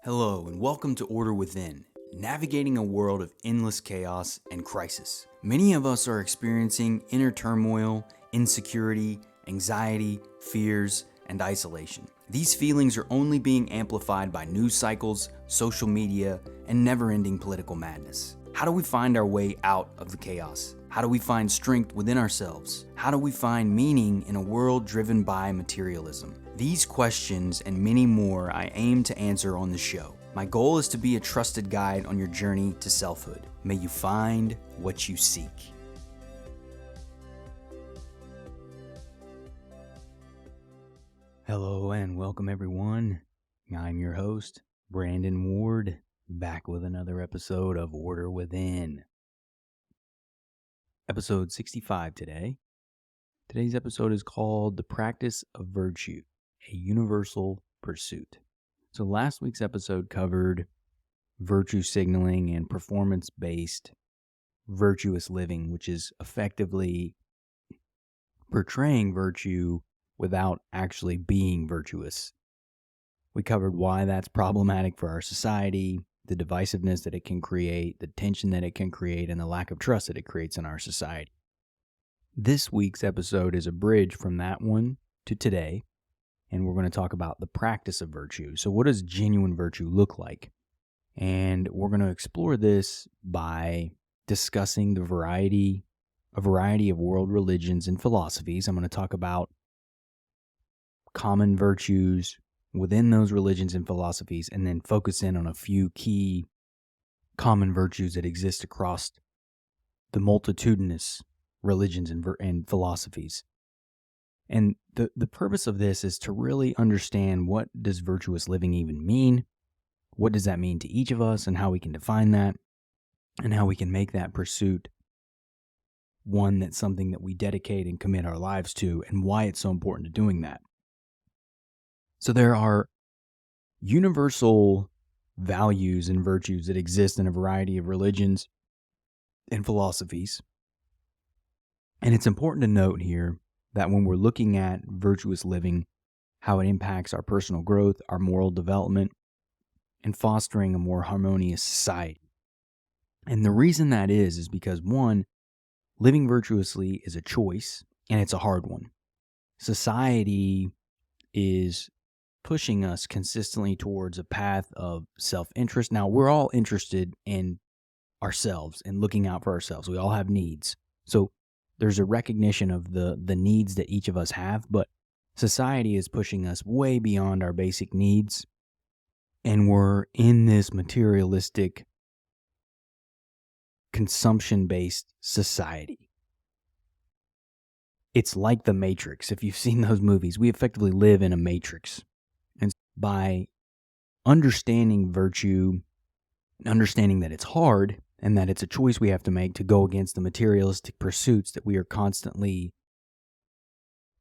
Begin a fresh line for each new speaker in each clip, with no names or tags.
Hello, and welcome to Order Within, navigating a world of endless chaos and crisis. Many of us are experiencing inner turmoil, insecurity, anxiety, fears, and isolation. These feelings are only being amplified by news cycles, social media, and never-ending political madness. How do we find our way out of the chaos? How do we find strength within ourselves? How do we find meaning in a world driven by materialism? These questions and many more I aim to answer on the show. My goal is to be a trusted guide on your journey to selfhood. May you find what you seek. Hello and welcome everyone. I'm your host, Brandon Ward, back with another episode of Order Within. Episode 65 today. Today's episode is called The Practice of Virtue, a Universal Pursuit. So last week's episode covered virtue signaling and performance-based virtuous living, which is effectively portraying virtue without actually being virtuous. We covered why that's problematic for our society, the divisiveness that it can create, the tension that it can create, and the lack of trust that it creates in our society. This week's episode is a bridge from that one to today, and we're going to talk about the practice of virtue. So what does genuine virtue look like? And we're going to explore this by discussing a variety of world religions and philosophies. I'm going to talk about common virtues within those religions and philosophies, and then focus in on a few key common virtues that exist across the multitudinous religions and philosophies. And the purpose of this is to really understand, what does virtuous living even mean? What does that mean to each of us, and how we can define that, and how we can make that pursuit one that's something that we dedicate and commit our lives to, and why it's so important to doing that. So there are universal values and virtues that exist in a variety of religions and philosophies. And it's important to note here that when we're looking at virtuous living, how it impacts our personal growth, our moral development, and fostering a more harmonious society. And the reason that is because, one, living virtuously is a choice, and it's a hard one. Society is pushing us consistently towards a path of self-interest. Now, we're all interested in ourselves and looking out for ourselves. We all have needs. So there's a recognition of the needs that each of us have, but society is pushing us way beyond our basic needs, and we're in this materialistic, consumption-based society. It's like the Matrix. If you've seen those movies, we effectively live in a matrix. And by understanding virtue, understanding that it's hard, and that it's a choice we have to make to go against the materialistic pursuits that we are constantly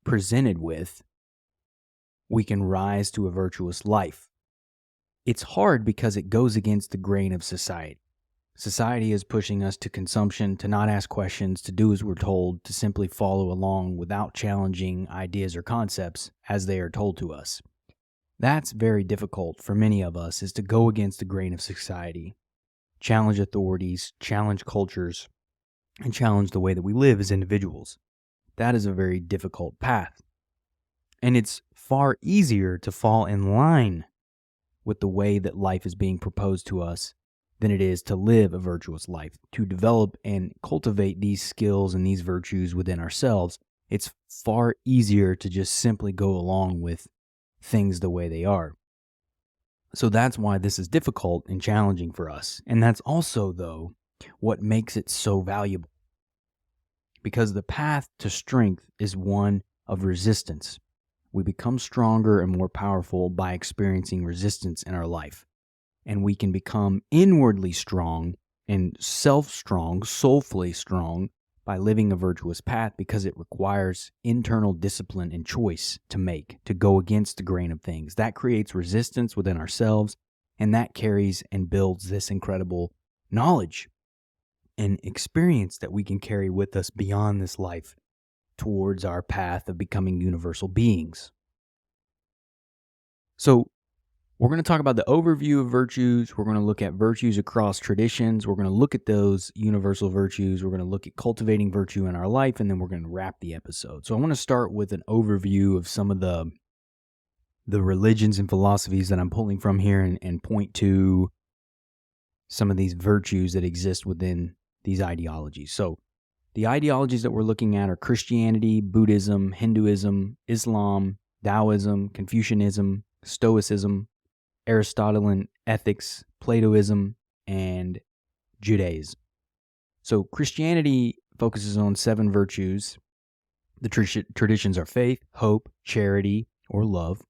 presented with, we can rise to a virtuous life. It's hard because it goes against the grain of society. Society is pushing us to consumption, to not ask questions, to do as we're told, to simply follow along without challenging ideas or concepts as they are told to us. That's very difficult for many of us, is to go against the grain of society, challenge authorities, challenge cultures, and challenge the way that we live as individuals. That is a very difficult path. And it's far easier to fall in line with the way that life is being proposed to us than it is to live a virtuous life, to develop and cultivate these skills and these virtues within ourselves. It's far easier to just simply go along with things the way they are. So that's why this is difficult and challenging for us. And that's also, though, what makes it so valuable. Because the path to strength is one of resistance. We become stronger and more powerful by experiencing resistance in our life. And we can become inwardly strong and self-strong, soulfully strong, by living a virtuous path, because it requires internal discipline and choice to make, to go against the grain of things. That creates resistance within ourselves, and that carries and builds this incredible knowledge and experience that we can carry with us beyond this life towards our path of becoming universal beings. So We're going to talk about the overview of virtues. We're going to look at virtues across traditions. We're going to look at those universal virtues. We're going to look at cultivating virtue in our life, and then we're going to wrap the episode. So I want to start with an overview of some of the religions and philosophies that I'm pulling from here and point to some of these virtues that exist within these ideologies. So the ideologies that we're looking at are Christianity, Buddhism, Hinduism, Islam, Taoism, Confucianism, Stoicism, Aristotelian ethics, Platoism, and Judaism. So Christianity focuses on 7 virtues. The traditions are faith, hope, charity, or love,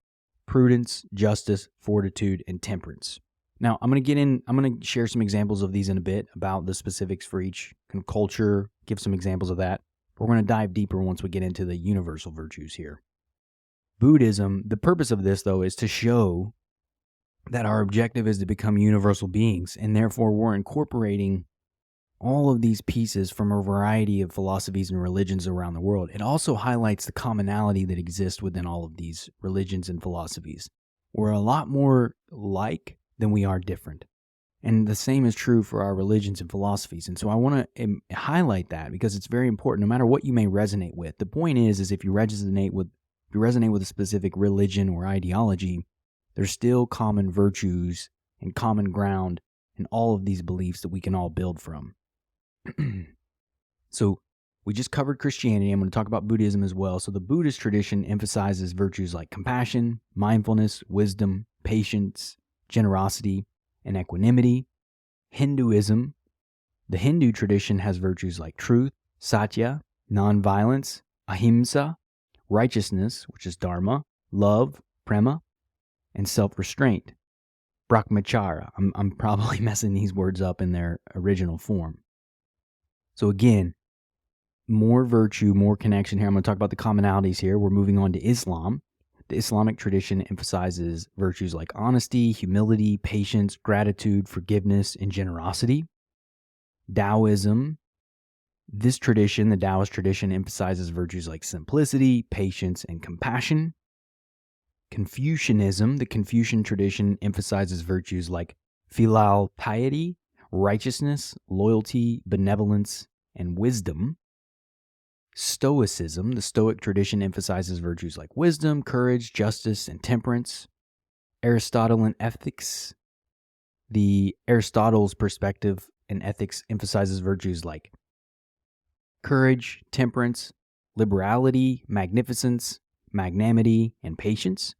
prudence, justice, fortitude, and temperance. Now, I'm going to share some examples of these in a bit about the specifics for each culture, give some examples of that. We're going to dive deeper once we get into the universal virtues here. Buddhism, the purpose of this, though, is to show that our objective is to become universal beings, and therefore we're incorporating all of these pieces from a variety of philosophies and religions around the world. It also highlights the commonality that exists within all of these religions and philosophies. We're a lot more alike than we are different. And the same is true for our religions and philosophies. And so I want to highlight that because it's very important, no matter what you may resonate with. The point is if you resonate with a specific religion or ideology, there's still common virtues and common ground in all of these beliefs that we can all build from. So we just covered Christianity. I'm going to talk about Buddhism as well. So the Buddhist tradition emphasizes virtues like compassion, mindfulness, wisdom, patience, generosity, and equanimity. Hinduism, the Hindu tradition has virtues like truth, satya, nonviolence, ahimsa, righteousness, which is dharma, love, prema, and self-restraint, brahmacharya. I'm probably messing these words up in their original form. So again, more virtue, more connection here. I'm going to talk about the commonalities here. We're moving on to Islam. The Islamic tradition emphasizes virtues like honesty, humility, patience, gratitude, forgiveness, and generosity. Taoism, the Taoist tradition emphasizes virtues like simplicity, patience, and compassion. Confucianism, the Confucian tradition emphasizes virtues like filial piety, righteousness, loyalty, benevolence, and wisdom. Stoicism, the Stoic tradition emphasizes virtues like wisdom, courage, justice, and temperance. Aristotelian ethics, the Aristotle's perspective and ethics emphasizes virtues like courage, temperance, liberality, magnificence, magnanimity, and patience.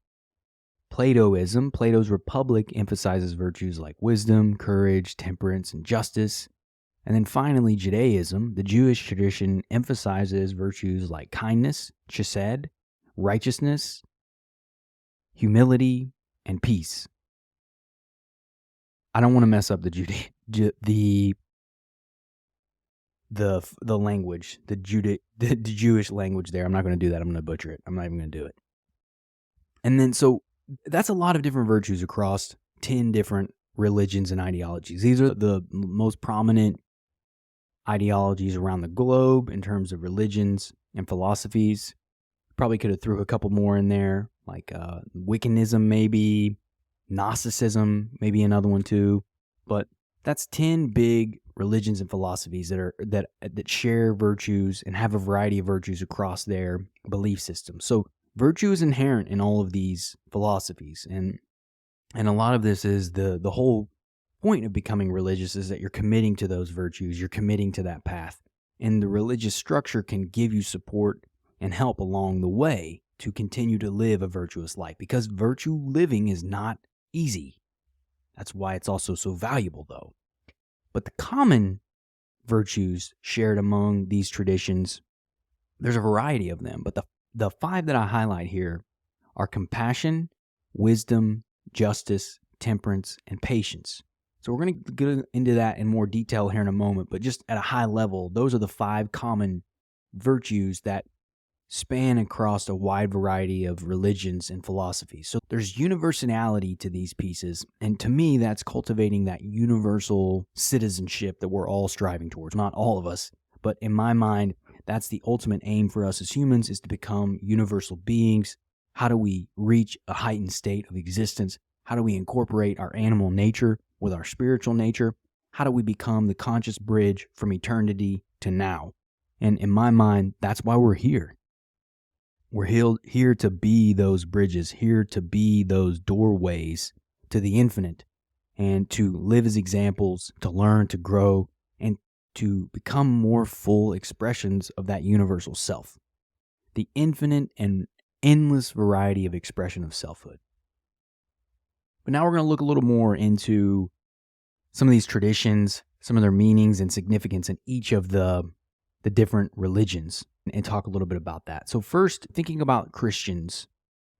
Platoism, Plato's Republic, emphasizes virtues like wisdom, courage, temperance, and justice. And then finally, Judaism, the Jewish tradition, emphasizes virtues like kindness, chesed, righteousness, humility, and peace. I don't want to mess up the language, the Jewish language there. I'm not going to do that. I'm going to butcher it. I'm not even going to do it. And then so that's a lot of different virtues across 10 different religions and ideologies. These are the most prominent ideologies around the globe in terms of religions and philosophies. Probably could have threw a couple more in there, like Wiccanism maybe, Gnosticism, maybe another one too. But that's 10 big religions and philosophies that share virtues and have a variety of virtues across their belief system. So virtue is inherent in all of these philosophies, and a lot of this is the whole point of becoming religious is that you're committing to those virtues, you're committing to that path, and the religious structure can give you support and help along the way to continue to live a virtuous life, because virtue living is not easy. That's why it's also so valuable, though. But the common virtues shared among these traditions, there's a variety of them, but the 5 that I highlight here are compassion, wisdom, justice, temperance, and patience. So we're going to get into that in more detail here in a moment, but just at a high level, those are the 5 common virtues that span across a wide variety of religions and philosophies. So there's universality to these pieces, and to me, that's cultivating that universal citizenship that we're all striving towards. Not all of us, but in my mind, that's the ultimate aim for us as humans, is to become universal beings. How do we reach a heightened state of existence? How do we incorporate our animal nature with our spiritual nature? How do we become the conscious bridge from eternity to now? And in my mind, that's why we're here. We're here to be those bridges, here to be those doorways to the infinite, and to live as examples, to learn, to grow, and to become more full expressions of that universal self. The infinite and endless variety of expression of selfhood. But now we're going to look a little more into some of these traditions, some of their meanings and significance in each of the different religions, and talk a little bit about that. So first, thinking about Christians.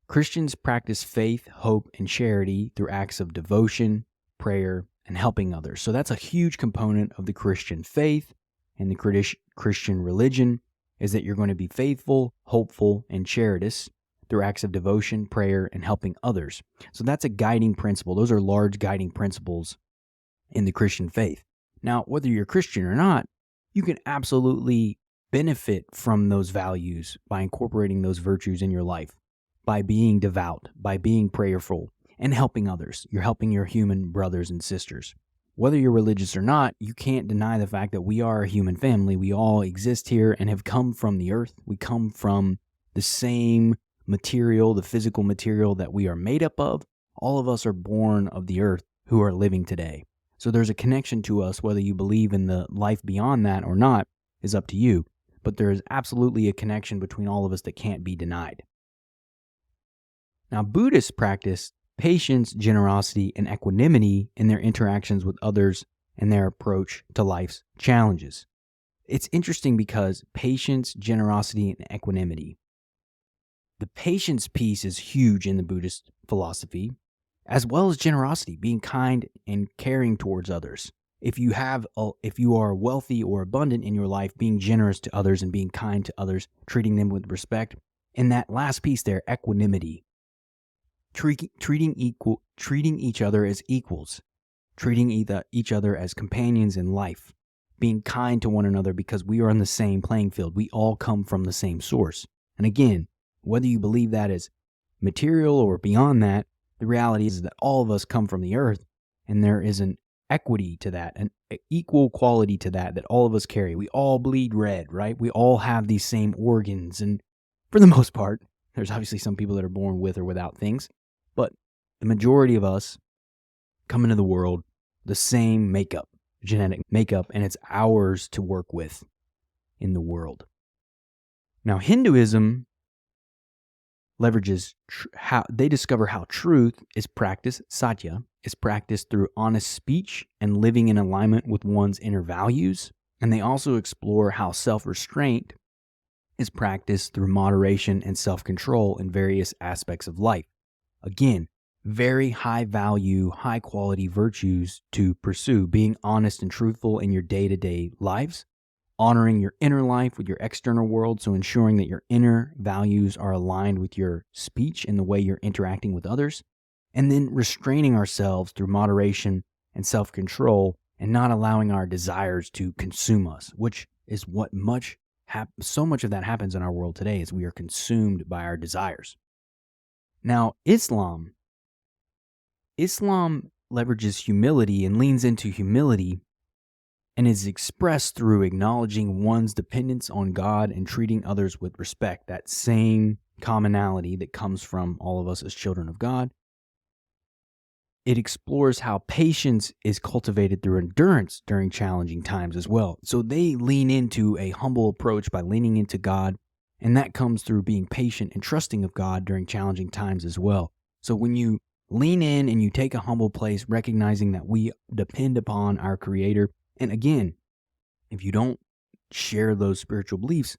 Christians practice faith, hope, and charity through acts of devotion, prayer, and helping others. So that's a huge component of the Christian faith and the Christian religion, is that you're going to be faithful, hopeful, and charitous through acts of devotion, prayer, and helping others. So that's a guiding principle. Those are large guiding principles in the Christian faith. Now, whether you're Christian or not, you can absolutely benefit from those values by incorporating those virtues in your life, by being devout, by being prayerful, and helping others. You're helping your human brothers and sisters. Whether you're religious or not, you can't deny the fact that we are a human family. We all exist here and have come from the earth. We come from the same material, the physical material that we are made up of. All of us are born of the earth who are living today. So there's a connection to us. Whether you believe in the life beyond that or not is up to you. But there is absolutely a connection between all of us that can't be denied. Now, Buddhists practice patience, generosity, and equanimity in their interactions with others and their approach to life's challenges. It's interesting because patience, generosity, and equanimity. The patience piece is huge in the Buddhist philosophy, as well as generosity, being kind and caring towards others. If you are wealthy or abundant in your life, being generous to others and being kind to others, treating them with respect. And that last piece there, equanimity. Treating each other as equals, treating each other as companions in life, being kind to one another because we are on the same playing field. We all come from the same source. And again, whether you believe that is material or beyond that, the reality is that all of us come from the earth, and there is an equity to that, an equal quality to that all of us carry. We all bleed red, right? We all have these same organs, and for the most part, there's obviously some people that are born with or without things, but the majority of us come into the world the same makeup, genetic makeup, and it's ours to work with in the world. Now, Hinduism leverages how they discover how truth is practiced, satya, is practiced through honest speech and living in alignment with one's inner values. And they also explore how self-restraint is practiced through moderation and self-control in various aspects of life. Again, very high value, high quality virtues to pursue, being honest and truthful in your day-to-day lives, honoring your inner life with your external world, so ensuring that your inner values are aligned with your speech and the way you're interacting with others, and then restraining ourselves through moderation and self-control and not allowing our desires to consume us, which is what so much of that happens in our world today, is we are consumed by our desires. Now, Islam leverages humility and leans into humility, and is expressed through acknowledging one's dependence on God and treating others with respect, that same commonality that comes from all of us as children of God. It explores how patience is cultivated through endurance during challenging times as well. So they lean into a humble approach by leaning into God, and that comes through being patient and trusting of God during challenging times as well. So when you lean in and you take a humble place, recognizing that we depend upon our Creator. And again, if you don't share those spiritual beliefs,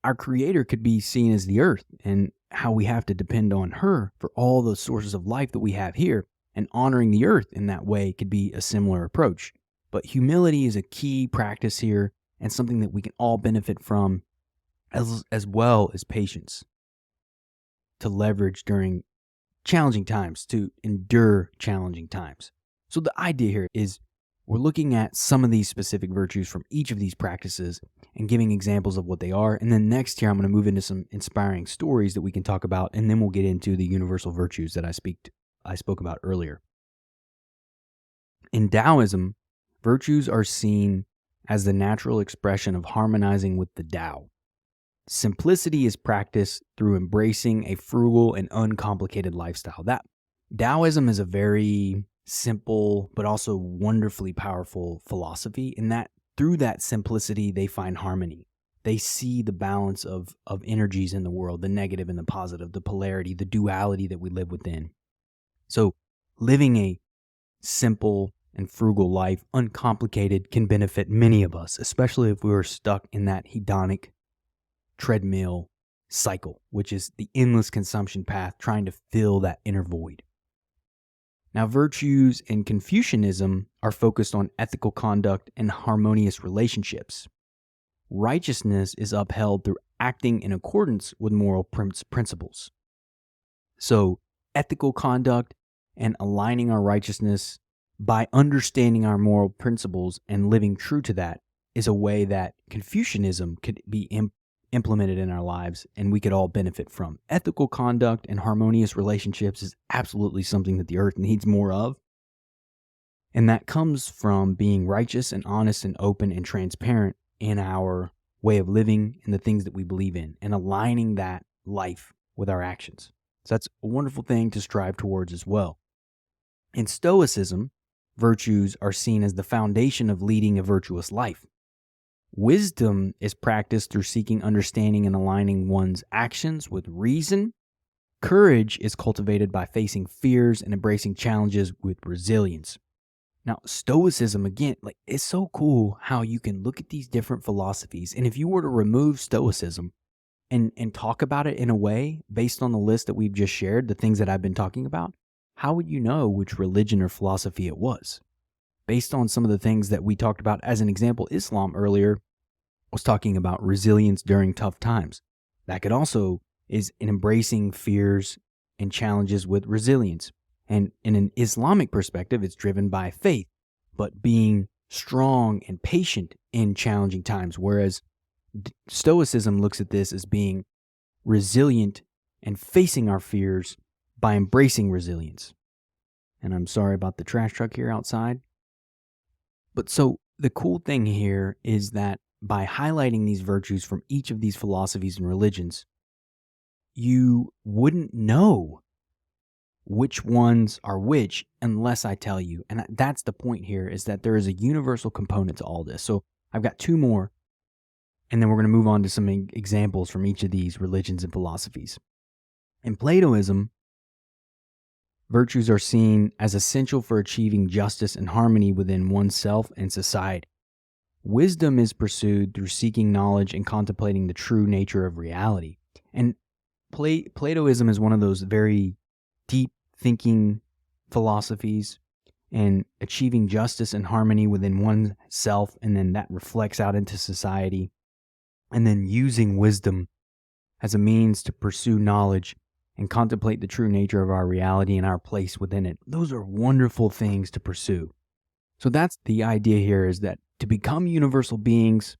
our Creator could be seen as the earth and how we have to depend on her for all the sources of life that we have here. And honoring the earth in that way could be a similar approach. But humility is a key practice here and something that we can all benefit from, as well as patience, to leverage during challenging times, to endure challenging times. So the idea here is we're looking at some of these specific virtues from each of these practices and giving examples of what they are. And then next year, I'm going to move into some inspiring stories that we can talk about, and then we'll get into the universal virtues that I speak I spoke about earlier. In Taoism, virtues are seen as the natural expression of harmonizing with the Tao. Simplicity is practiced through embracing a frugal and uncomplicated lifestyle. That Taoism is a very simple but also wonderfully powerful philosophy in that through that simplicity they find harmony. They see the balance of energies in the world, the negative and the positive, the polarity, the duality that we live within. So living a simple and frugal life, uncomplicated, can benefit many of us, especially if we were stuck in that hedonic treadmill cycle, which is the endless consumption path, trying to fill that inner void. Now, virtues in Confucianism are focused on ethical conduct and harmonious relationships. Righteousness is upheld through acting in accordance with moral principles. So, ethical conduct and aligning our righteousness by understanding our moral principles and living true to that is a way that Confucianism could be implemented in our lives and we could all benefit from. Ethical conduct and harmonious relationships is absolutely something that the earth needs more of. And that comes from being righteous and honest and open and transparent in our way of living and the things that we believe in and aligning that life with our actions. So that's a wonderful thing to strive towards as well. In Stoicism, virtues are seen as the foundation of leading a virtuous life. Wisdom is practiced through seeking understanding and aligning one's actions with reason. Courage is cultivated by facing fears and embracing challenges with resilience. Now, Stoicism, again, it's so cool how you can look at these different philosophies, and if you were to remove Stoicism and talk about it in a way based on the list that we've just shared, the things that I've been talking about, how would you know which religion or philosophy it was? Based on some of the things that we talked about, as an example, Islam earlier was talking about resilience during tough times. That could also is in embracing fears and challenges with resilience. And in an Islamic perspective, it's driven by faith, but being strong and patient in challenging times. Whereas Stoicism looks at this as being resilient and facing our fears by embracing resilience. And I'm sorry about the trash truck here outside. But so the cool thing here is that by highlighting these virtues from each of these philosophies and religions, you wouldn't know which ones are which unless I tell you. And that's the point here, is that there is a universal component to all this. So I've got two more, and then we're going to move on to some examples from each of these religions and philosophies. In Platoism, virtues are seen as essential for achieving justice and harmony within oneself and society. Wisdom is pursued through seeking knowledge and contemplating the true nature of reality. And Platoism is one of those very deep thinking philosophies, and achieving justice and harmony within oneself, and then that reflects out into society, and then using wisdom as a means to pursue knowledge and contemplate the true nature of our reality and our place within it. Those are wonderful things to pursue. So that's the idea here, is that to become universal beings,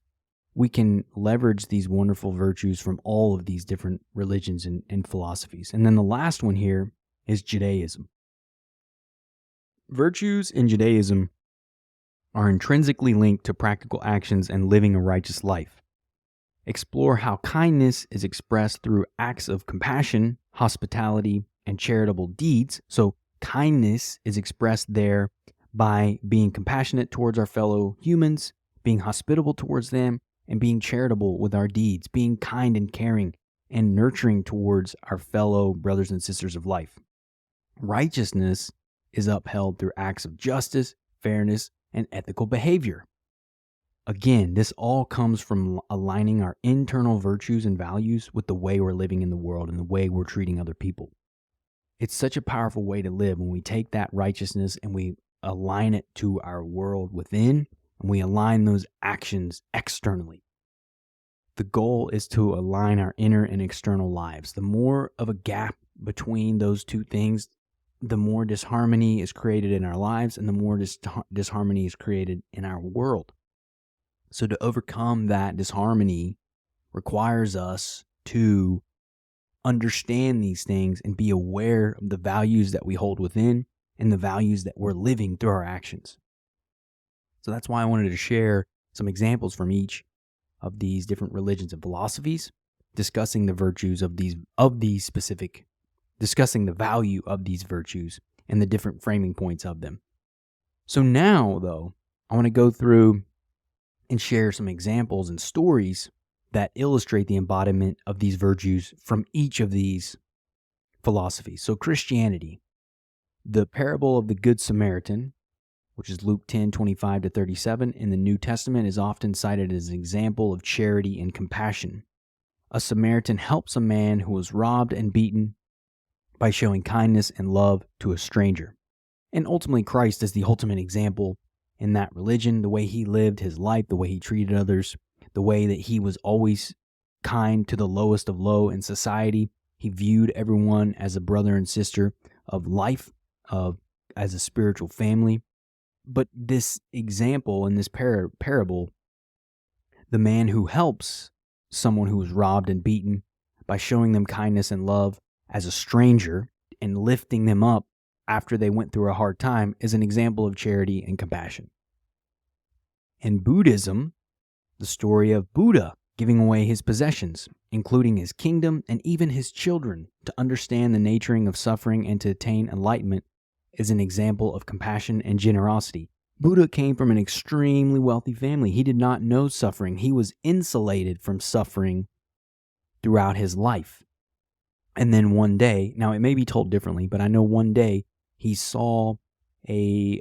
we can leverage these wonderful virtues from all of these different religions and philosophies. And then the last one here is Judaism. Virtues in Judaism are intrinsically linked to practical actions and living a righteous life. Explore how kindness is expressed through acts of compassion, hospitality, and charitable deeds. So kindness is expressed there by being compassionate towards our fellow humans, being hospitable towards them, and being charitable with our deeds, being kind and caring and nurturing towards our fellow brothers and sisters of life. Righteousness is upheld through acts of justice, fairness, and ethical behavior. Again, this all comes from aligning our internal virtues and values with the way we're living in the world and the way we're treating other people. It's such a powerful way to live when we take that righteousness and we align it to our world within, and we align those actions externally. The goal is to align our inner and external lives. The more of a gap between those two things, the more disharmony is created in our lives, and the more disharmony is created in our world. So to overcome that disharmony requires us to understand these things and be aware of the values that we hold within and the values that we're living through our actions. So that's why I wanted to share some examples from each of these different religions and philosophies, discussing the virtues of these specific, discussing the value of these virtues and the different framing points of them. So now, though, I want to go through and share some examples and stories that illustrate the embodiment of these virtues from each of these philosophies. So Christianity, the parable of the Good Samaritan, which is Luke 10:25-37 in the New Testament, is often cited as an example of charity and compassion. A Samaritan helps a man who was robbed and beaten by showing kindness and love to a stranger. And ultimately, Christ is the ultimate example in that religion, the way he lived his life, the way he treated others, the way that he was always kind to the lowest of low in society. He viewed everyone as a brother and sister of life, as a spiritual family. But this example in this parable, the man who helps someone who was robbed and beaten by showing them kindness and love as a stranger and lifting them up after they went through a hard time, is an example of charity and compassion. In Buddhism, the story of Buddha giving away his possessions, including his kingdom and even his children, to understand the naturing of suffering and to attain enlightenment, is an example of compassion and generosity. Buddha came from an extremely wealthy family. He did not know suffering. He was insulated from suffering throughout his life. And then one day, now it may be told differently, but I know one day he saw a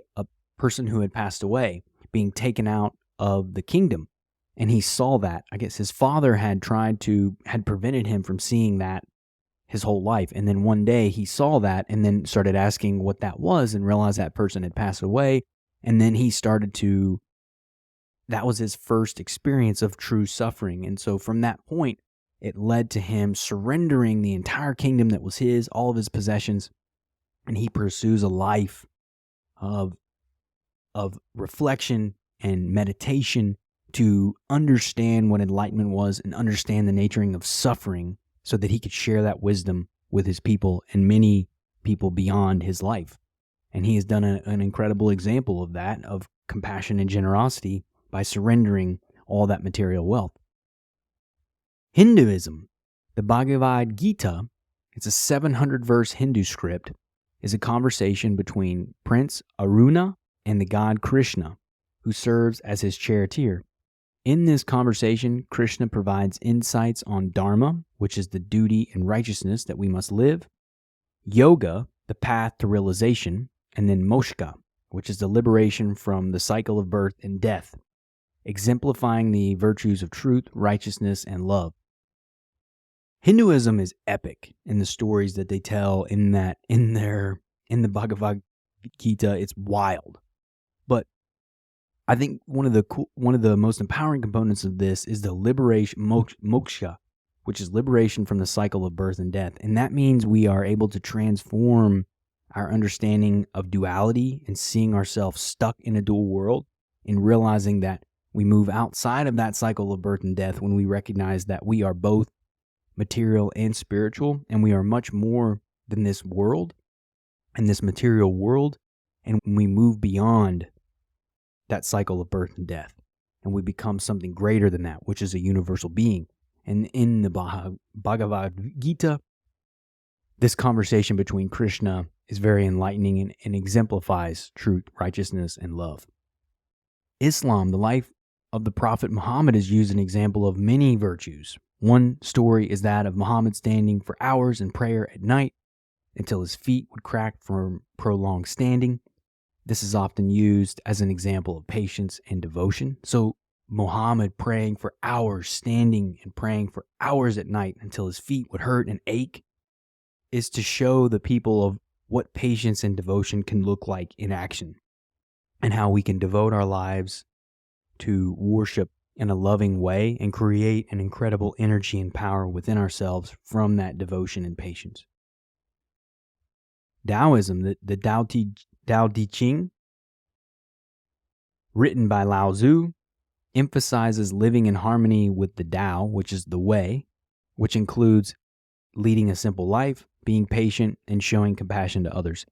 person who had passed away being taken out of the kingdom. And he saw that. I guess his father had prevented him from seeing that his whole life. And then one day he saw that and then started asking what that was and realized that person had passed away. And then that was his first experience of true suffering. And so from that point, it led to him surrendering the entire kingdom that was his, all of his possessions. And he pursues a life of reflection and meditation to understand what enlightenment was and understand the naturing of suffering, so that he could share that wisdom with his people and many people beyond his life. And he has done an incredible example of that, of compassion and generosity, by surrendering all that material wealth. Hinduism, the Bhagavad Gita, it's a 700-verse Hindu script, is a conversation between Prince Aruna and the god Krishna, who serves as his charioteer. In this conversation, Krishna provides insights on Dharma, which is the duty and righteousness that we must live, Yoga, the path to realization, and then Moksha, which is the liberation from the cycle of birth and death, exemplifying the virtues of truth, righteousness, and love. Hinduism is epic in the stories that they tell in the Bhagavad Gita. It's wild. But I think one of the most empowering components of this is the liberation, moksha, which is liberation from the cycle of birth and death. And that means we are able to transform our understanding of duality and seeing ourselves stuck in a dual world, and realizing that we move outside of that cycle of birth and death when we recognize that we are both material and spiritual, and we are much more than this world and this material world. And when we move beyond that cycle of birth and death, and we become something greater than that, which is a universal being. And in the Bhagavad Gita, this conversation between Krishna is very enlightening and exemplifies truth, righteousness, and love. Islam, the life of the Prophet Muhammad, is used as an example of many virtues. One story is that of Muhammad standing for hours in prayer at night until his feet would crack from prolonged standing. This is often used as an example of patience and devotion. So Muhammad praying for hours, standing and praying for hours at night until his feet would hurt and ache, is to show the people of what patience and devotion can look like in action, and how we can devote our lives to worship in a loving way and create an incredible energy and power within ourselves from that devotion and patience. Taoism, the Tao Te Ching, written by Lao Tzu, emphasizes living in harmony with the Tao, which is the way, which includes leading a simple life, being patient, and showing compassion to others.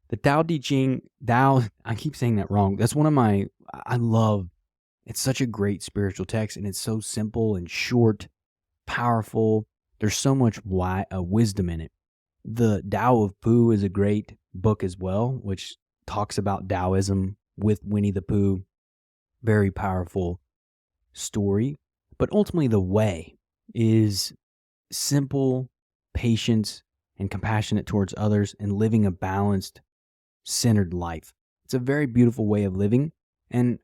The Tao Te Ching, I keep saying that wrong. That's I love, it's such a great spiritual text, and it's so simple and short, powerful. There's so much wisdom in it. The Tao of Pooh is a great book as well, which talks about Taoism with Winnie the Pooh. Very powerful story. But ultimately, the way is simple, patient, and compassionate towards others, and living a balanced, centered life. It's a very beautiful way of living, and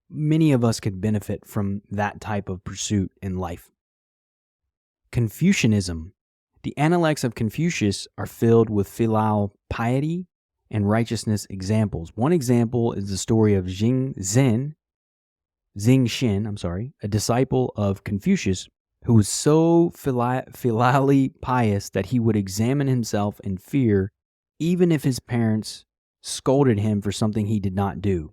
many of us could benefit from that type of pursuit in life. Confucianism. The Analects of Confucius are filled with filial piety and righteousness examples. One example is the story of Xing Xin, a disciple of Confucius, who was so filially pious that he would examine himself in fear, even if his parents scolded him for something he did not do.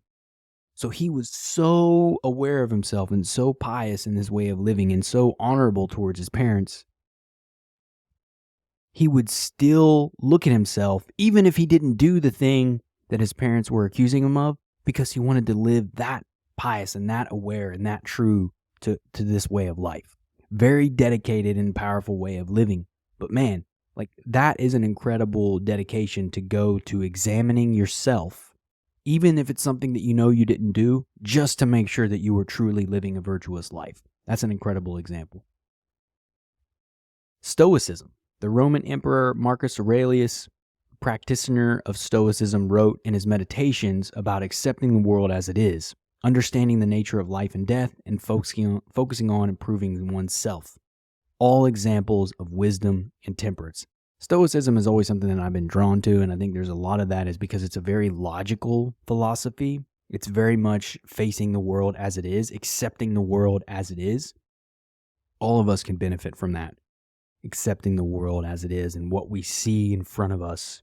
So he was so aware of himself and so pious in his way of living and so honorable towards his parents. He would still look at himself, even if he didn't do the thing that his parents were accusing him of, because he wanted to live that pious and that aware and that true to this way of life. Very dedicated and powerful way of living. But man, like, that is an incredible dedication to go to examining yourself, even if it's something that you know you didn't do, just to make sure that you were truly living a virtuous life. That's an incredible example. Stoicism. The Roman Emperor Marcus Aurelius, practitioner of Stoicism, wrote in his Meditations about accepting the world as it is, understanding the nature of life and death, and focusing on improving oneself. All examples of wisdom and temperance. Stoicism is always something that I've been drawn to, and I think there's a lot of that is because it's a very logical philosophy. It's very much facing the world as it is, accepting the world as it is. All of us can benefit from that. Accepting the world as it is and what we see in front of us.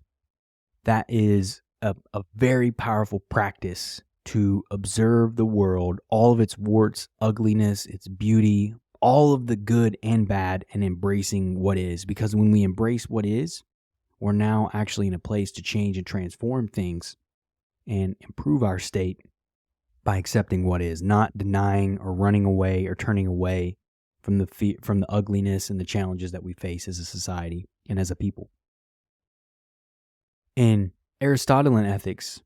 That is a very powerful practice to observe the world, all of its warts, ugliness, its beauty, all of the good and bad, and embracing what is. Because when we embrace what is, we're now actually in a place to change and transform things and improve our state by accepting what is, not denying or running away or turning away from the ugliness and the challenges that we face as a society and as a people. In Aristotelian ethics,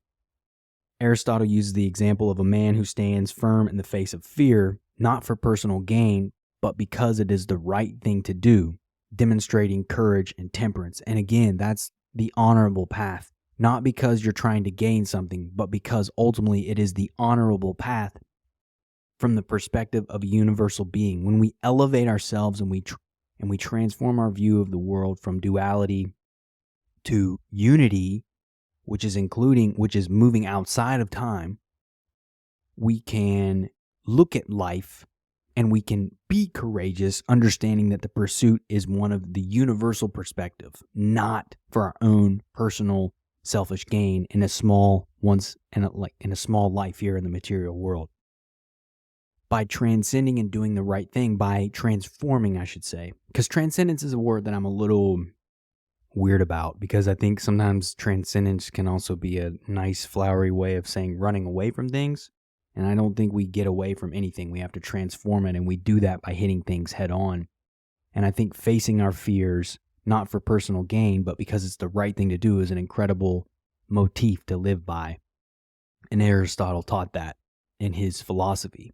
Aristotle uses the example of a man who stands firm in the face of fear, not for personal gain, but because it is the right thing to do, demonstrating courage and temperance. And again, that's the honorable path, not because you're trying to gain something, but because ultimately it is the honorable path from the perspective of a universal being. When we elevate ourselves and we transform our view of the world from duality to unity, which is moving outside of time, we can look at life and we can be courageous, understanding that the pursuit is one of the universal perspective, not for our own personal selfish gain in a small life here in the material world. By transcending and doing the right thing, by transforming, I should say. Because transcendence is a word that I'm a little weird about, because I think sometimes transcendence can also be a nice flowery way of saying running away from things. And I don't think we get away from anything. We have to transform it, and we do that by hitting things head on. And I think facing our fears, not for personal gain, but because it's the right thing to do, is an incredible motif to live by. And Aristotle taught that in his philosophy.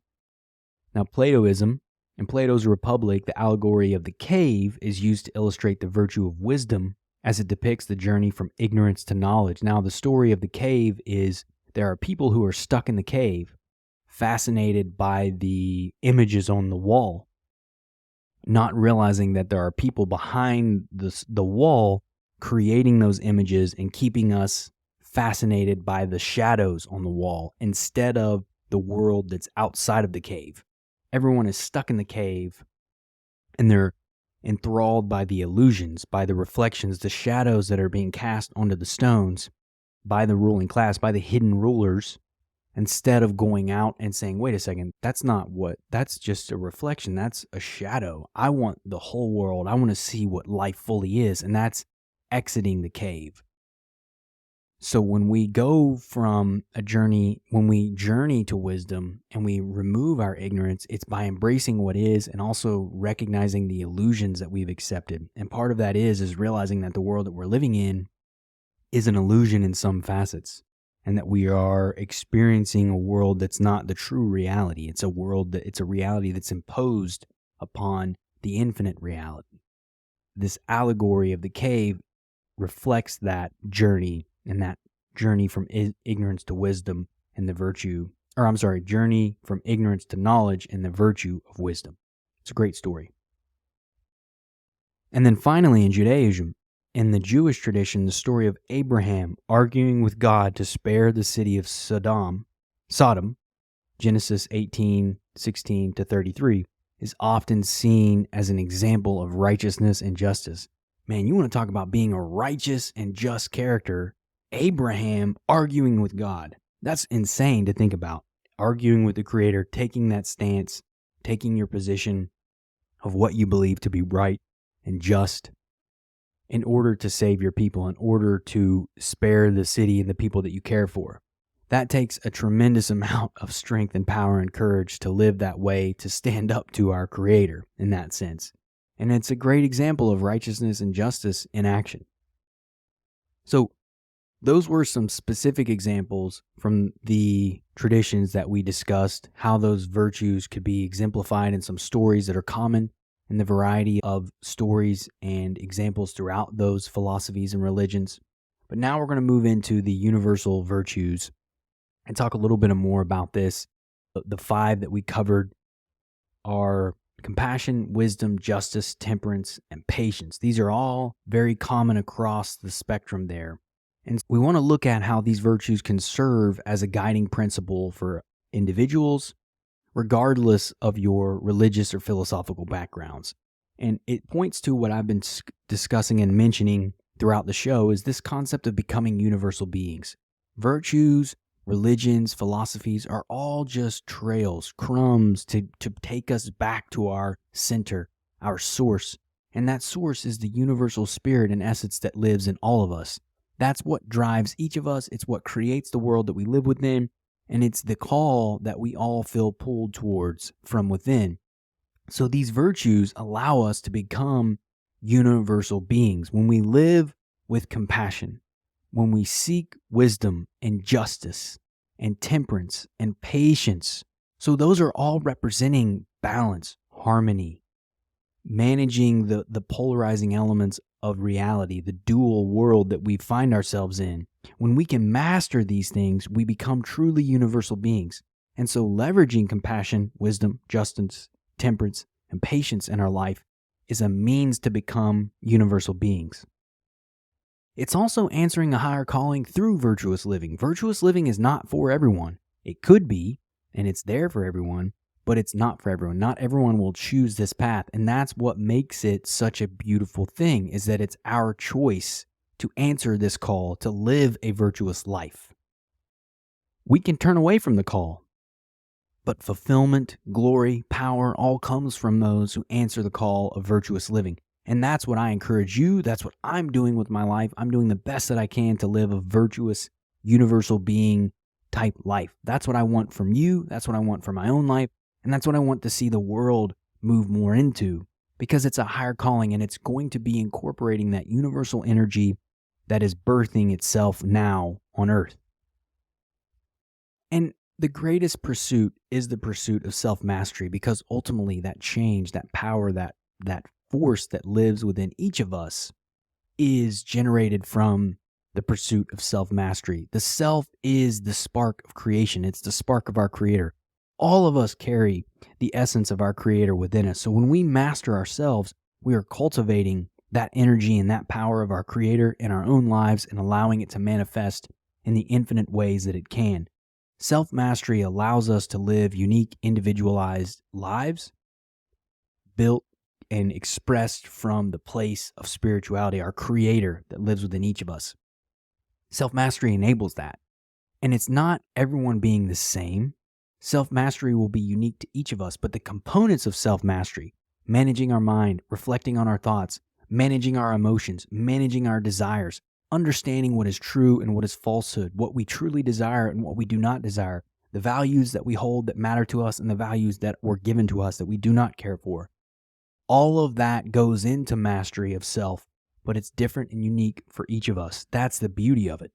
Now, Platoism, in Plato's Republic, the allegory of the cave is used to illustrate the virtue of wisdom as it depicts the journey from ignorance to knowledge. Now, the story of the cave is there are people who are stuck in the cave, fascinated by the images on the wall, not realizing that there are people behind the wall creating those images and keeping us fascinated by the shadows on the wall instead of the world that's outside of the cave. Everyone is stuck in the cave, and they're enthralled by the illusions, by the reflections, the shadows that are being cast onto the stones by the ruling class, by the hidden rulers, instead of going out and saying, wait a second, that's just a reflection. That's a shadow. I want the whole world. I want to see what life fully is. And that's exiting the cave. So when we journey to wisdom and we remove our ignorance, it's by embracing what is and also recognizing the illusions that we've accepted. And part of that is realizing that the world that we're living in is an illusion in some facets, and that we are experiencing a world that's not the true reality. It's a reality that's imposed upon the infinite reality. This allegory of the cave reflects that journey, and that journey from ignorance to wisdom and journey from ignorance to knowledge and the virtue of wisdom. It's a great story. And then finally, in Judaism, in the Jewish tradition, the story of Abraham arguing with God to spare the city of Sodom, Genesis 18:16-33, is often seen as an example of righteousness and justice. Man, you want to talk about being a righteous and just character. Abraham arguing with God. That's insane to think about. Arguing with the Creator, taking that stance, taking your position of what you believe to be right and just in order to save your people, in order to spare the city and the people that you care for. That takes a tremendous amount of strength and power and courage to live that way, to stand up to our Creator in that sense. And it's a great example of righteousness and justice in action. So those were some specific examples from the traditions that we discussed, how those virtues could be exemplified in some stories that are common in the variety of stories and examples throughout those philosophies and religions. But now we're going to move into the universal virtues and talk a little bit more about this. The 5 that we covered are compassion, wisdom, justice, temperance, and patience. These are all very common across the spectrum there. And we want to look at how these virtues can serve as a guiding principle for individuals, regardless of your religious or philosophical backgrounds. And it points to what I've been discussing and mentioning throughout the show, is this concept of becoming universal beings. Virtues, religions, philosophies are all just trails, crumbs to take us back to our center, our source. And that source is the universal spirit and essence that lives in all of us. That's what drives each of us. It's what creates the world that we live within. And it's the call that we all feel pulled towards from within. So these virtues allow us to become universal beings. When we live with compassion, when we seek wisdom and justice and temperance and patience. So those are all representing balance, harmony, managing the polarizing elements of reality, the dual world that we find ourselves in. When we can master these things, we become truly universal beings. And so leveraging compassion, wisdom, justice, temperance, and patience in our life is a means to become universal beings. It's also answering a higher calling through virtuous living. Virtuous living is not for everyone. It could be, and it's there for everyone, but it's not for everyone. Not everyone will choose this path, and that's what makes it such a beautiful thing, is that it's our choice to answer this call to live a virtuous life. We can turn away from the call, but fulfillment, glory, power all comes from those who answer the call of virtuous living. And that's what I encourage you. That's what I'm doing with my life. I'm doing the best that I can to live a virtuous, universal being type life. That's what I want from you. That's what I want for my own life. And that's what I want to see the world move more into, because it's a higher calling, and it's going to be incorporating that universal energy that is birthing itself now on earth. And the greatest pursuit is the pursuit of self-mastery, because ultimately that change, that power, that force that lives within each of us is generated from the pursuit of self-mastery. The self is the spark of creation. It's the spark of our Creator. All of us carry the essence of our Creator within us. So when we master ourselves, we are cultivating that energy and that power of our Creator in our own lives and allowing it to manifest in the infinite ways that it can. Self-mastery allows us to live unique, individualized lives built and expressed from the place of spirituality, our Creator that lives within each of us. Self-mastery enables that. And it's not everyone being the same. Self-mastery will be unique to each of us, but the components of self-mastery, managing our mind, reflecting on our thoughts, managing our emotions, managing our desires, understanding what is true and what is falsehood, what we truly desire and what we do not desire, the values that we hold that matter to us and the values that were given to us that we do not care for. All of that goes into mastery of self, but it's different and unique for each of us. That's the beauty of it.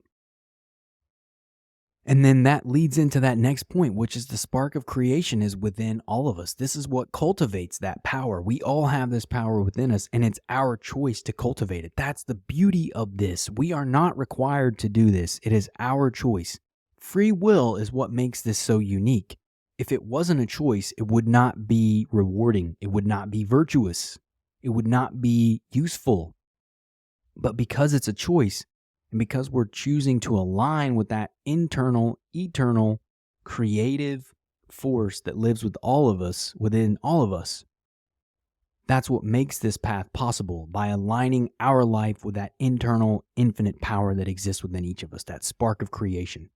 And then that leads into that next point, which is the spark of creation is within all of us. This is what cultivates that power. We all have this power within us, and it's our choice to cultivate it. That's the beauty of this. We are not required to do this. It is our choice. Free will is what makes this so unique. If it wasn't a choice, it would not be rewarding. It would not be virtuous. It would not be useful. But because it's a choice, and because we're choosing to align with that internal, eternal, creative force that lives with all of us, within all of us, that's what makes this path possible, by aligning our life with that internal, infinite power that exists within each of us, that spark of creation.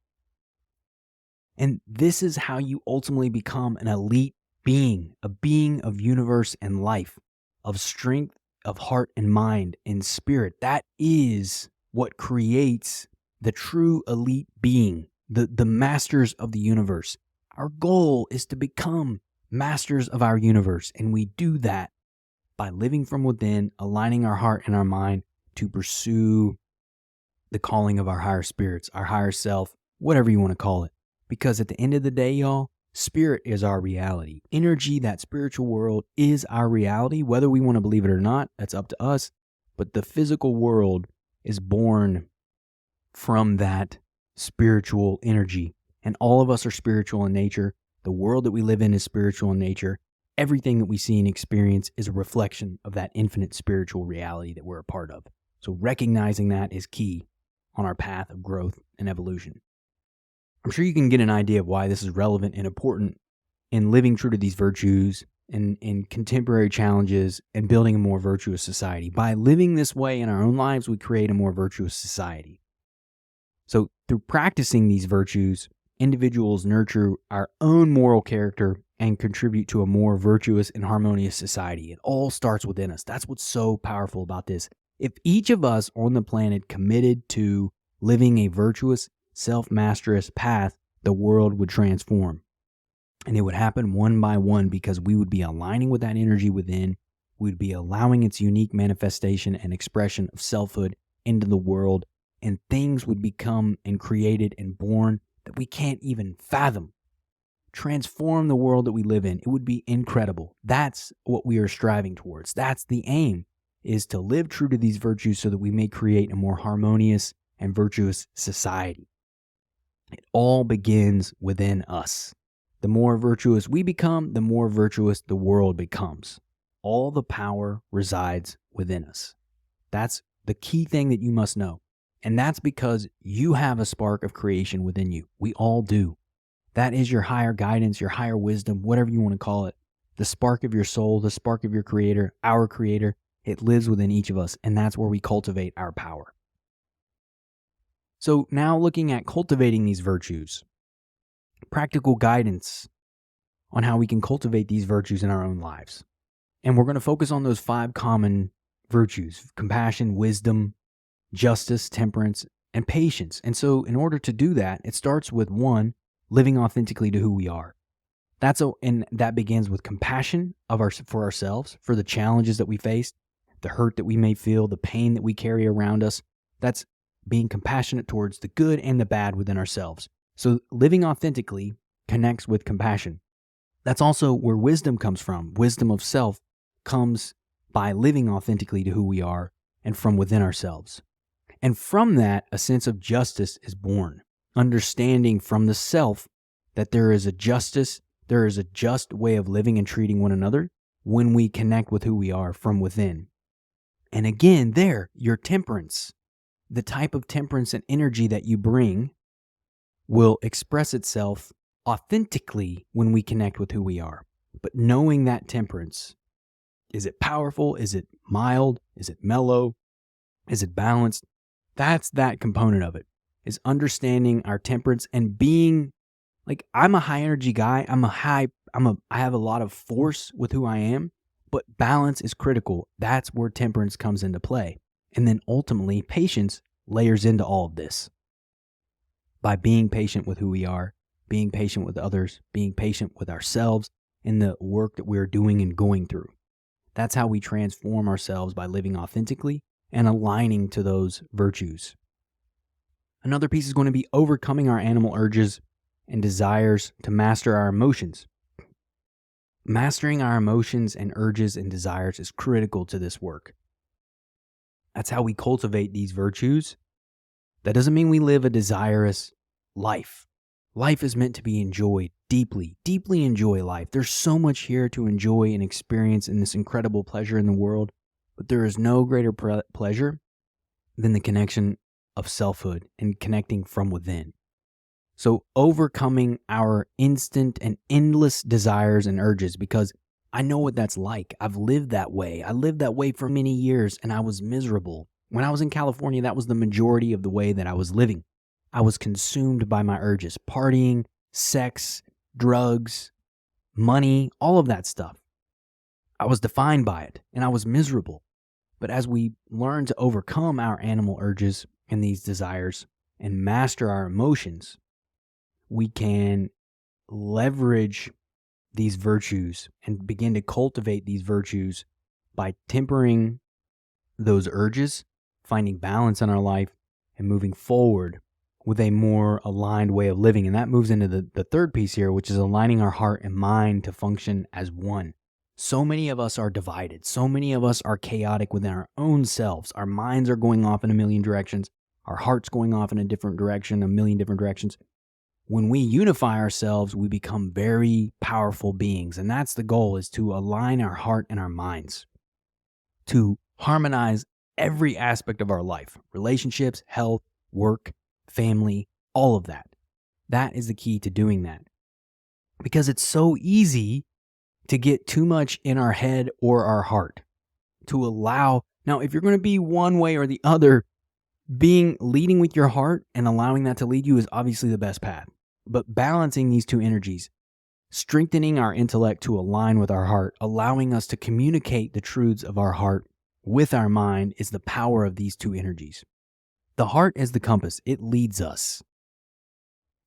And this is how you ultimately become an elite being, a being of universe and life, of strength, of heart and mind and spirit. That is what creates the true elite being, the masters of the universe. Our goal is to become masters of our universe, and we do that by living from within, aligning our heart and our mind to pursue the calling of our higher spirits, our higher self, whatever you want to call it. Because at the end of the day, y'all, spirit is our reality. Energy, that spiritual world, is our reality. Whether we want to believe it or not, that's up to us. But the physical world is born from that spiritual energy. And all of us are spiritual in nature. The world that we live in is spiritual in nature. Everything that we see and experience is a reflection of that infinite spiritual reality that we're a part of. So recognizing that is key on our path of growth and evolution. I'm sure you can get an idea of why this is relevant and important in living true to these virtues and in contemporary challenges and building a more virtuous society. By living this way in our own lives, we create a more virtuous society. So through practicing these virtues, individuals nurture our own moral character and contribute to a more virtuous and harmonious society. It all starts within us. That's what's so powerful about this. If each of us on the planet committed to living a virtuous, self-masterous path, the world would transform. And it would happen one by one because we would be aligning with that energy within. We'd be allowing its unique manifestation and expression of selfhood into the world, and things would become and created and born that we can't even fathom. Transform the world that we live in. It would be incredible. That's what we are striving towards. That's the aim, is to live true to these virtues so that we may create a more harmonious and virtuous society. It all begins within us. The more virtuous we become, the more virtuous the world becomes. All the power resides within us. That's the key thing that you must know. And that's because you have a spark of creation within you. We all do. That is your higher guidance, your higher wisdom, whatever you want to call it. The spark of your soul, the spark of your creator, our creator, it lives within each of us. And that's where we cultivate our power. So now looking at cultivating these virtues, practical guidance on how we can cultivate these virtues in our own lives. And we're going to focus on those 5 common virtues: compassion, wisdom, justice, temperance, and patience. And so in order to do that, it starts with 1, living authentically to who we are. And that begins with compassion for ourselves, for the challenges that we face, the hurt that we may feel, the pain that we carry around us. That's being compassionate towards the good and the bad within ourselves. So living authentically connects with compassion. That's also where wisdom comes from. Wisdom of self comes by living authentically to who we are and from within ourselves. And from that, a sense of justice is born. Understanding from the self that there is a justice, there is a just way of living and treating one another when we connect with who we are from within. And again, your temperance, the type of temperance and energy that you bring, will express itself authentically when we connect with who we are. But knowing that temperance, is it powerful? Is it mild? Is it mellow? Is it balanced? That's that component of it. is understanding our temperance and being like, I'm a high energy guy. I have a lot of force with who I am, but balance is critical. That's where temperance comes into play. And then ultimately, patience layers into all of this. By being patient with who we are, being patient with others, being patient with ourselves in the work that we're doing and going through. That's how we transform ourselves, by living authentically and aligning to those virtues. Another piece is going to be overcoming our animal urges and desires to master our emotions. Mastering our emotions and urges and desires is critical to this work. That's how we cultivate these virtues. That doesn't mean we live a desirous life. Life is meant to be enjoyed deeply, deeply enjoy life. There's so much here to enjoy and experience in this incredible pleasure in the world, but there is no greater pleasure than the connection of selfhood and connecting from within. So overcoming our instant and endless desires and urges, because I know what that's like. I've lived that way. I lived that way for many years and I was miserable. When I was in California, that was the majority of the way that I was living. I was consumed by my urges, partying, sex, drugs, money, all of that stuff. I was defined by it and I was miserable. But as we learn to overcome our animal urges and these desires and master our emotions, we can leverage these virtues and begin to cultivate these virtues by tempering those urges, finding balance in our life, and moving forward with a more aligned way of living. And that moves into the third piece here, which is aligning our heart and mind to function as one. So many of us are divided. So many of us are chaotic within our own selves. Our minds are going off in a million directions. Our heart's going off in a different direction, a million different directions. When we unify ourselves, we become very powerful beings. And that's the goal, is to align our heart and our minds, to harmonize every aspect of our life, relationships, health, work, family, all of that. That is the key to doing that. Because it's so easy to get too much in our head or our heart, to allow. Now, if you're going to be one way or the other, leading with your heart and allowing that to lead you is obviously the best path. But balancing these two energies, strengthening our intellect to align with our heart, allowing us to communicate the truths of our heart with our mind, is the power of these two energies. The heart is the compass. It leads us.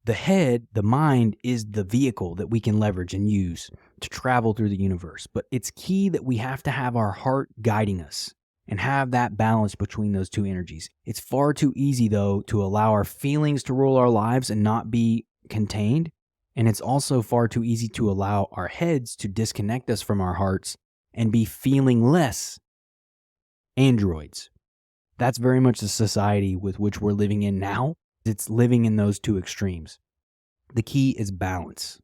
The head, the mind, is the vehicle that we can leverage and use to travel through the universe. But it's key that we have to have our heart guiding us and have that balance between those two energies. It's far too easy, though, to allow our feelings to rule our lives and not be contained. And it's also far too easy to allow our heads to disconnect us from our hearts and be feeling-less androids. That's very much the society with which we're living in now. It's living in those two extremes. The key is balance.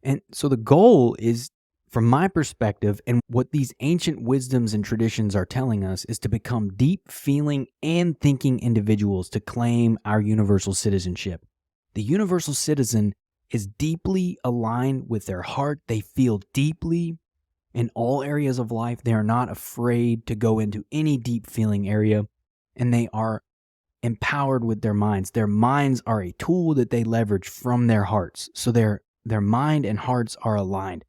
And so the goal is, from my perspective, and what these ancient wisdoms and traditions are telling us, is to become deep feeling and thinking individuals to claim our universal citizenship. The universal citizen is deeply aligned with their heart. They feel deeply in all areas of life. They are not afraid to go into any deep feeling area, and they are empowered with their minds. Their minds are a tool that they leverage from their hearts. So their mind and hearts are aligned.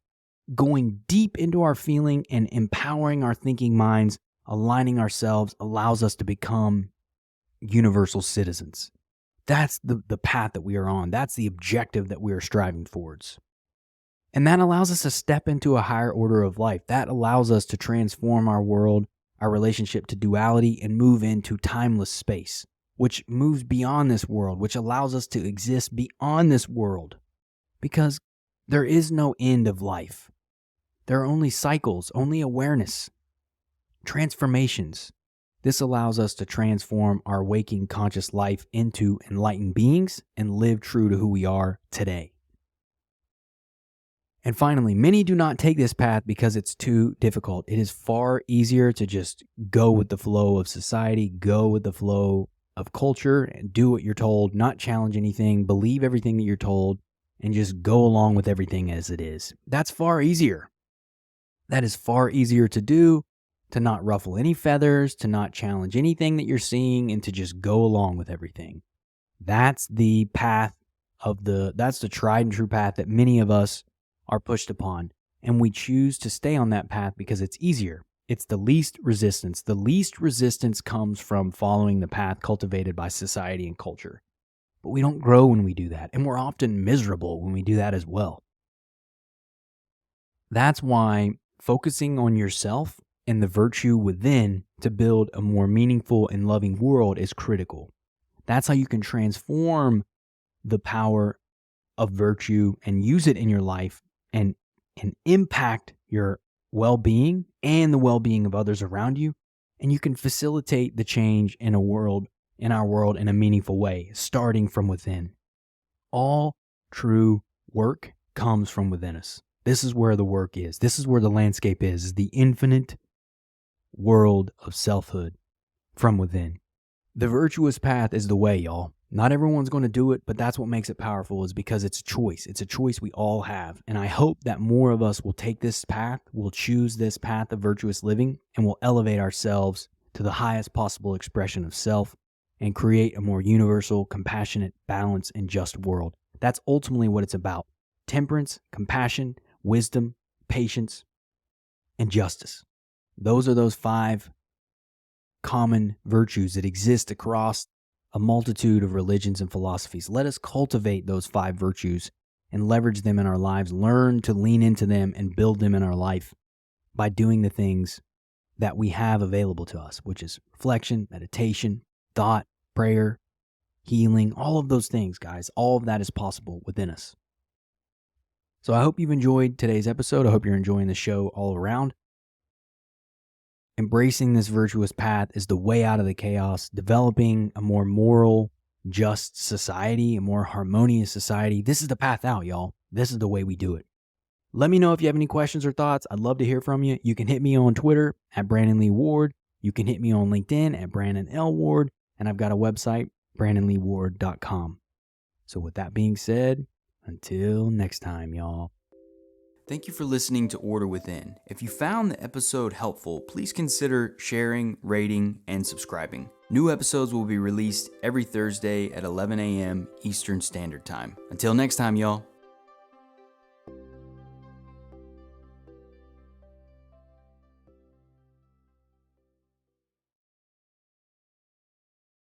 Going deep into our feeling and empowering our thinking minds, aligning ourselves, allows us to become universal citizens. That's the path that we are on. That's the objective that we are striving towards. And that allows us to step into a higher order of life. That allows us to transform our world, our relationship to duality, and move into timeless space, which moves beyond this world, which allows us to exist beyond this world. Because there is no end of life. There are only cycles, only awareness, transformations. This allows us to transform our waking conscious life into enlightened beings and live true to who we are today. And finally, many do not take this path because it's too difficult. It is far easier to just go with the flow of society, go with the flow of culture, and do what you're told, not challenge anything, believe everything that you're told, and just go along with everything as it is. That's far easier. That is far easier to do, to not ruffle any feathers, to not challenge anything that you're seeing, and to just go along with everything. That's the that's the tried and true path that many of us are pushed upon. And we choose to stay on that path because it's easier. It's the least resistance. The least resistance comes from following the path cultivated by society and culture. But we don't grow when we do that. And we're often miserable when we do that as well. That's why focusing on yourself and the virtue within to build a more meaningful and loving world is critical. That's how you can transform the power of virtue and use it in your life and impact your well-being and the well-being of others around you. And you can facilitate the change in our world in a meaningful way, starting from within. All true work comes from within us. This is where the work is. This is where the landscape is the infinite world of selfhood from within. The virtuous path is the way, y'all. Not everyone's going to do it, but that's what makes it powerful, is because it's a choice. It's a choice we all have. And I hope that more of us will take this path, will choose this path of virtuous living, and will elevate ourselves to the highest possible expression of self and create a more universal, compassionate, balanced, and just world. That's ultimately what it's about. Temperance, compassion, wisdom, patience, and justice. Those are those 5 common virtues that exist across a multitude of religions and philosophies. Let us cultivate those 5 virtues and leverage them in our lives, learn to lean into them and build them in our life by doing the things that we have available to us, which is reflection, meditation, thought, prayer, healing, all of those things, guys. All of that is possible within us. So I hope you've enjoyed today's episode. I hope you're enjoying the show all around. Embracing this virtuous path is the way out of the chaos, developing a more moral, just society, a more harmonious society. This is the path out, y'all. This is the way we do it. Let me know if you have any questions or thoughts. I'd love to hear from you. You can hit me on Twitter at Brandon Lee Ward. You can hit me on LinkedIn at Brandon L. Ward. And I've got a website, brandonleeward.com. So with that being said, until next time, y'all. Thank you for listening to Order Within. If you found the episode helpful, please consider sharing, rating, and subscribing. New episodes will be released every Thursday at 11 a.m. Eastern Standard Time. Until next time, y'all.